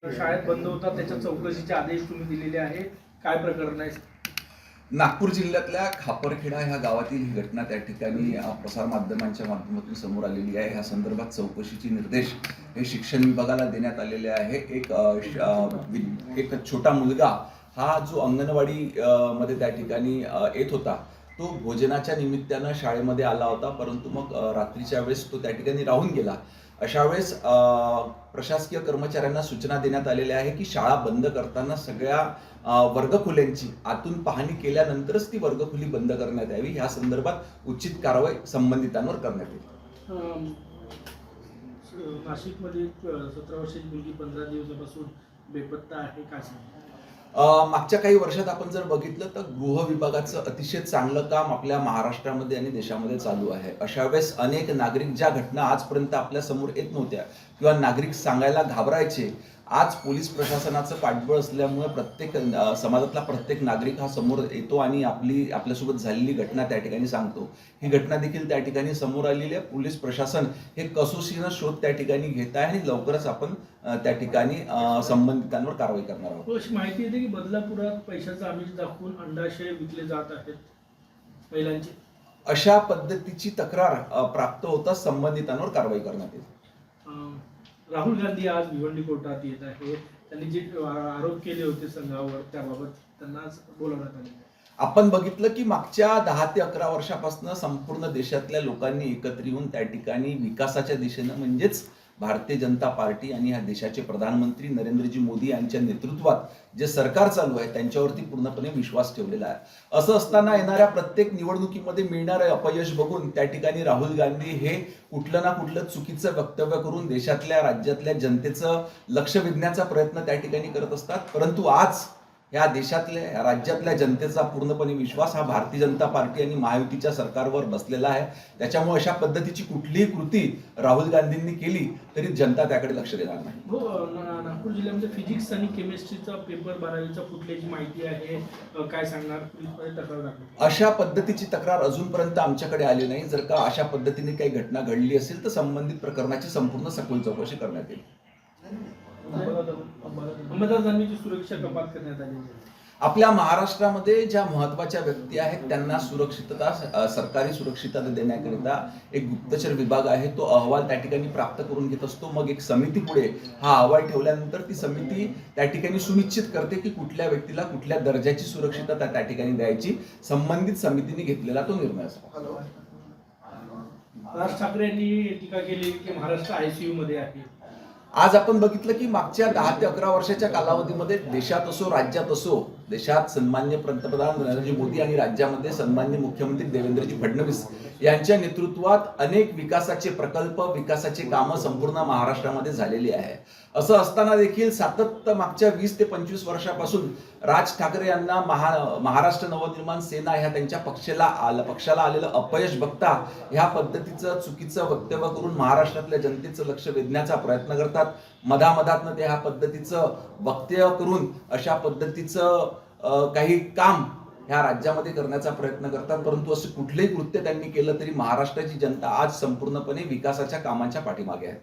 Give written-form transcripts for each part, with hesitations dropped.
शाळेत बंद होता त्याच्या चौकशीचे आदेश तुम्ही दिलेले आहे, काय प्रकरण आहे? नागपूर जिल्ह्यातल्या खापरखेडा ह्या गावातील ही घटना त्या ठिकाणी प्रसार माध्यमांच्या माध्यमातून समोर आलेली आहे. ह्या संदर्भात चौकशीचे निर्देश हे शिक्षण विभागाला देण्यात आलेले आहे. एक छोटा मुलगा हा जो अंगणवाडी मध्ये त्या ठिकाणी येत होता, तो भोजनाच्या निमित्तानं शाळेमध्ये आला होता, परंतु मग रात्रीच्या वेळेस तो त्या ठिकाणी राहून गेला. अशा वेळेस प्रशासकीय कर्मचाऱ्यांना सूचना देण्यात आलेल्या आहे की शाळा बंद करताना सगळ्या वर्गखोल्यांची आतून पाहणी केल्यानंतरच ती वर्गखोली बंद करण्यात यावी. ह्या संदर्भात उचित कारवाई संबंधितांवर करण्यात येईल. नाशिकमध्ये 17 वर्षाची मुलगी 15 दिवसापासून बेपत्ता आहे, काय सांगा? मागच्या काही वर्षात आपण जर बघितलं तर गृह विभागाचं अतिशय चांगलं काम आपल्या महाराष्ट्रामध्ये आणि देशामध्ये चालू आहे. अशा वेळेस अनेक नागरिक ज्या घटना आजपर्यंत आपल्या समोर येत नव्हत्या किंवा नागरिक सांगायला घाबरायचे, आज पोलीस प्रशासनाचं पाठबळ असल्यामुळे प्रत्येक समाजातला प्रत्येक नागरिक हा समोर येतो आणि आपल्यासोबत झालेली घटना त्या ठिकाणी सांगतो. ही घटना देखील त्या ठिकाणी समोर आलेली आहे. पोलीस प्रशासन हे कसोशीनं शोध त्या ठिकाणी घेत आहे आणि लवकरच आपण त्या ठिकाणी संबंधितांवर कारवाई करणार आहोत. अशी माहिती येते की बदलापुरात पैशाचा आमिष दाखवून अंडाशय विकले जात आहेत महिलांची. अशा पद्धतीची तक्रार प्राप्त होता संबंधितांवर कारवाई करण्यात येईल. राहुल गांधी आज भिवंडी कोर्टात येत आहे. त्यांनी जे आरोप केले होते संघावर त्याबाबत त्यांना आज बोलवण्यात आले. आपण बघितलं की मागच्या 10 ते 11 वर्षापासून संपूर्ण देशातल्या लोकांनी एकत्र येऊन त्या ठिकाणी विकासाच्या दिशेनं, म्हणजेच भारतीय जनता पार्टी आणि ह्या देशाचे प्रधानमंत्री नरेंद्रजी मोदी यांच्या नेतृत्वात जे सरकार चालू आहे त्यांच्यावरती पूर्णपणे विश्वास ठेवलेला आहे. असं असताना येणाऱ्या प्रत्येक निवडणुकीमध्ये मिळणारं अपयश बघून त्या ठिकाणी राहुल गांधी हे कुठलं ना कुठलं चुकीचं वक्तव्य करून देशातल्या राज्यातल्या जनतेचं लक्ष वेधण्याचा प्रयत्न त्या ठिकाणी करत असतात. परंतु आज या देशातल्या राज्यातल्या जनतेचा पूर्णपणे विश्वास हा भारतीय जनता पार्टी आणि महायुतीच्या सरकारवर बसलेला आहे. त्याच्यामुळे अशा पद्धतीची कुठलीही कृती राहुल गांधींनी केली तरी जनता त्याकडे लक्ष देणार नाही. नागपूर जिल्ह्यामध्ये फिजिक्स आणि केमिस्ट्रीचा पेपर 12वीचा फुटल्याची माहिती आहे, काय सांगणार? तक्रार अशा पद्धतीची तक्रार अजूनपर्यंत आमच्याकडे आली नाही. जर का अशा पद्धतीने काही घटना घडली असेल तर संबंधित प्रकरणाची संपूर्ण सखोल चौकशी करण्यात येईल. अंमलदारांची सुरक्षा कपात करण्यात आली. आपल्या महाराष्ट्रामध्ये ज्या महत्वाच्या व्यक्ती आहेत त्यांना सुरक्षितता, सरकारी सुरक्षितता देण्याकरिता एक गुप्तचर विभाग आहे. तो अहवाल त्या ठिकाणी प्राप्त करून घेत असतो. मग एक समिती पुढे हा अहवाल ठेवल्यानंतर ती समिती त्या ठिकाणी सुनिश्चित करते की कुठल्या व्यक्तीला कुठल्या दर्जाची सुरक्षितता त्या ठिकाणी द्यायची. संबंधित समितीने घेतलेला तो निर्णय असतो. राज ठाकरे यांनी टीका केली की महाराष्ट्र ICU मध्ये आहे. आज आपण बघितलं की मागच्या 10 ते 11 वर्षाच्या कालावधीमध्ये देशात असो राज्यात असो, देशात सन्मान्य पंतप्रधान नरेंद्रजी मोदी आणि राज्यामध्ये सन्मान्य मुख्यमंत्री देवेंद्रजी फडणवीस यांच्या नेतृत्वात अनेक विकासाचे प्रकल्प, विकासाचे कामं संपूर्ण महाराष्ट्रामध्ये झालेली आहे. असं असताना देखील सातत्य मागच्या 20 ते 25 वर्षापासून राज ठाकरे यांना महाराष्ट्र नवनिर्माण सेना ह्या त्यांच्या पक्षाला आलेलं अपयश बघता ह्या पद्धतीचं चुकीचं वक्तव्य करून महाराष्ट्रातल्या जनतेचं लक्ष वेधण्याचा प्रयत्न करतात. मधामधातनं ते ह्या पद्धतीचं वक्तव्य करून अशा पद्धतीचं काही काम ह्या राज्यामध्ये करण्याचा प्रयत्न करतात. परंतु असं कुठलंही कृत्य त्यांनी केलं तरी महाराष्ट्राची जनता आज संपूर्णपणे विकासाच्या कामांच्या पाठीमागे आहे.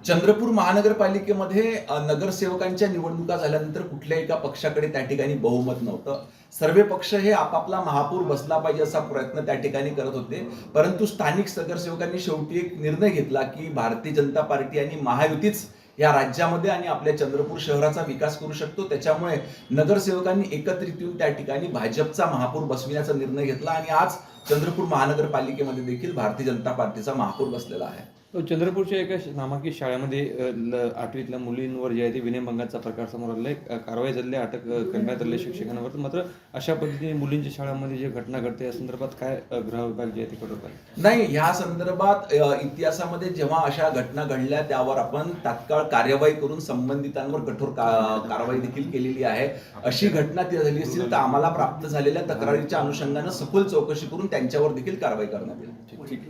चंद्रपूर महानगरपालिकेमध्ये नगरसेवकांच्या निवडणुका झाल्यानंतर कुठल्याही एका पक्षाकडे त्या ठिकाणी बहुमत नव्हतं. सर्व पक्ष हे आपापला महापौर बसला पाहिजे असा प्रयत्न त्या ठिकाणी करत होते. परंतु स्थानिक नगरसेवकांनी शेवटी एक निर्णय घेतला की भारतीय जनता पार्टी आणि महायुतीच या राज्यामध्ये आणि आपल्या चंद्रपूर शहराचा विकास करू शकतो. त्याच्यामुळे नगरसेवकांनी एकत्रित येऊन त्या ठिकाणी भाजपचा महापौर बसविण्याचा निर्णय घेतला आणि आज चंद्रपूर महानगरपालिकेमध्ये देखील भारतीय जनता पार्टीचा महापौर बसलेला आहे. चंद्रपूरच्या एका नामांकित शाळेमध्ये 8वीतल्या मुलींवर जे आहे ते विनयभंगाचा प्रकार समोर आला आहे. कारवाई झाली, अटक करण्यात आली शिक्षकांवर. मात्र अशा पद्धतीने मुलींच्या शाळांमध्ये जे घटना घडते या संदर्भात काय गृह विभाग जे आहे ते करत आहे? नाही, ह्या संदर्भात इतिहासामध्ये जेव्हा अशा घटना घडल्या त्यावर आपण तात्काळ कार्यवाही करून संबंधितांवर कठोर कारवाई देखील केलेली आहे. अशी घटना ती झाली असेल तर आम्हाला प्राप्त झालेल्या तक्रारीच्या अनुषंगानं सखोल चौकशी करून त्यांच्यावर देखील कारवाई करण्यात येईल. ठीक.